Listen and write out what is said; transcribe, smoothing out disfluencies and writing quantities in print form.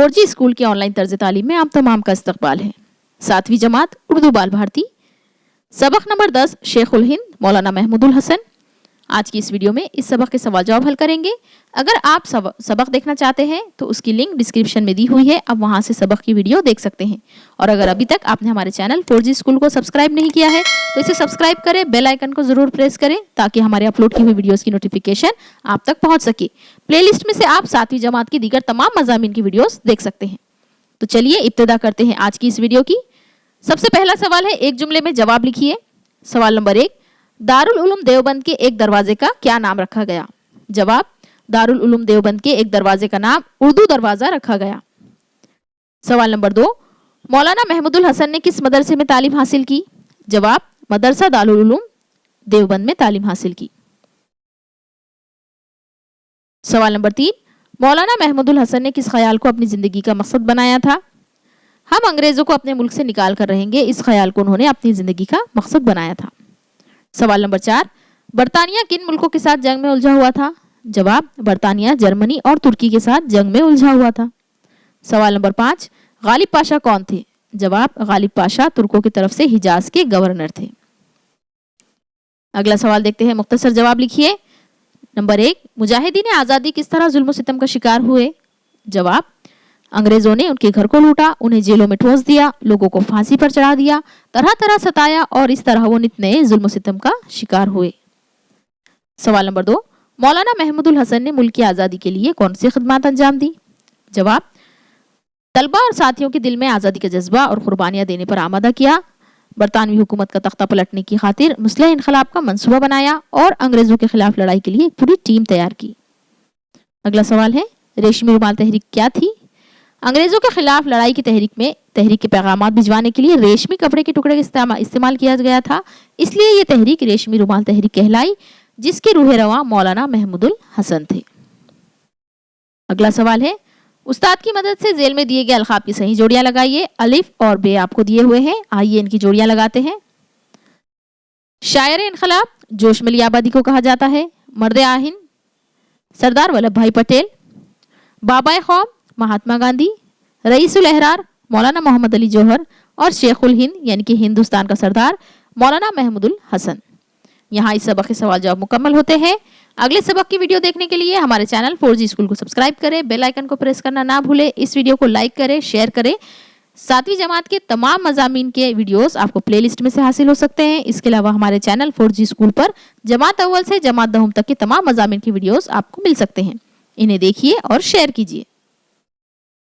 4G school की online तर्ज तालीम में आप तमाम का इस्तकबाल है। 7वीं जमात उर्दू बाल भारती, सबक नंबर 10 शेखुल हिंद मौलाना महमूदुल हसन। आज की इस वीडियो में इस सबक के सवाल जवाब हल करेंगे। अगर आप सबक देखना चाहते हैं तो उसकी लिंक डिस्क्रिप्शन में दी हुई है, आप वहां से सबक की वीडियो देख सकते हैं। और अगर अभी तक आपने हमारे चैनल 4G स्कूल को सब्सक्राइब नहीं किया है तो इसे सब्सक्राइब करें, बेल आइकन को जरूर प्रेस करें ताकि हमारे अपलोड की हुई वीडियोस की नोटिफिकेशन आप तक पहुंच सके। प्लेलिस्ट में से आप 7वीं जमात की दीगर तमाम मज़ामीन की वीडियोस देख सकते हैं। तो चलिए इब्तिदा करते हैं आज की इस वीडियो की। सबसे पहला सवाल है, एक जुमले में जवाब लिखिए। सवाल नंबर 1, दारुल उलूम देवबंद के एक दरवाजे का क्या नाम रखा गया? जवाब, दारुल उलूम देवबंद के एक दरवाजे का नाम उर्दू दरवाजा रखा गया। सवाल नंबर 2, मौलाना महमूदुल हसन ने किस मदरसे में तालीम हासिल की? जवाब, मदरसा दारुल उलूम देवबंद में तालीम हासिल की। सवाल नंबर 3, मौलाना महमूदुल हसन ने किस ख्याल को अपनी जिंदगी का मकसद बनाया था? हम अंग्रेजों को अपने मुल्क से निकाल कर रहेंगे, इस ख्याल को उन्होंने अपनी जिंदगी का मकसद बनाया था। सवाल नंबर 4, बरतानिया किन मुल्कों के साथ जंग में उलझा हुआ था? जवाब, बरतानिया जर्मनी और तुर्की के साथ जंग में उलझा हुआ था। सवाल नंबर 5, गालिब पाशा कौन थे? जवाब, गालिब पाशा तुर्कों की तरफ से हिजाज के गवर्नर थे। अगला सवाल देखते हैं, मुख्तसर जवाब लिखिए। नंबर 1, मुजाहिदीन आज़ादी किस तरह जुल्म सितम का शिकार हुए? जवाब, अंग्रेजों ने उनके घर को लूटा, उन्हें जेलों में ठोस दिया, लोगों को फांसी पर चढ़ा दिया, तरह तरह सताया और इस तरह वो नित नए जुल्म सितम का शिकार हुए। सवाल नंबर 2, मौलाना महमूदुल हसन ने मुल्क की आज़ादी के लिए कौन सी खिदमत अंजाम दी? जवाब, तलबा और साथियों के दिल में आज़ादी का जज्बा और कुर्बानियां देने पर आमादा किया, बरतानवी हुकूमत का तख्ता पलटने की खातिर मुस्लिह इनकलाब का मंसूबा बनाया और अंग्रेजों के खिलाफ लड़ाई के लिए एक पूरी टीम तैयार की। अगला सवाल है, रेशमी रुमाल तहरीक क्या थी? अंग्रेजों के खिलाफ लड़ाई की तहरीक के पैगाम भिजवाने के लिए रेशमी कपड़े के टुकड़े का इस्तेमाल किया गया था, इसलिए ये तहरीक रेशमी रुमाल तहरीक कहलाई, जिसके रूह रवा मौलाना महमूदुल हसन थे। अगला सवाल है, उस्ताद की मदद से जेल में दिए गए अलकाब की सही जोड़ियां लगाइए। अलिफ और बे आपको दिए हुए हैं, आइए इनकी जोड़ियां लगाते हैं। शायर इनकलाब जोश मिली आबादी को कहा जाता है। मर्द आहिन सरदार वल्लभ भाई पटेल। बाबा कौम महात्मा गांधी। रईसुल अहरार मौलाना मोहम्मद अली जौहर और शेखुल हिंद यानी कि हिंदुस्तान का सरदार मौलाना महमूदुल हसन। यहाँ इस सबक के सवाल जवाब मुकम्मल होते हैं। अगले सबक की वीडियो देखने के लिए हमारे चैनल 4G स्कूल को सब्सक्राइब करें, बेल आइकन को प्रेस करना ना भूलें, इस वीडियो को लाइक करें, शेयर करें। 7वीं जमात के तमाम मज़ामीन के वीडियोस आपको प्लेलिस्ट में से हासिल हो सकते हैं। इसके अलावा हमारे चैनल 4G स्कूल पर जमात अव्वल से जमात दहम तक के तमाम मज़ामीन की वीडियोस आपको मिल सकते हैं। इन्हें देखिए और शेयर कीजिए।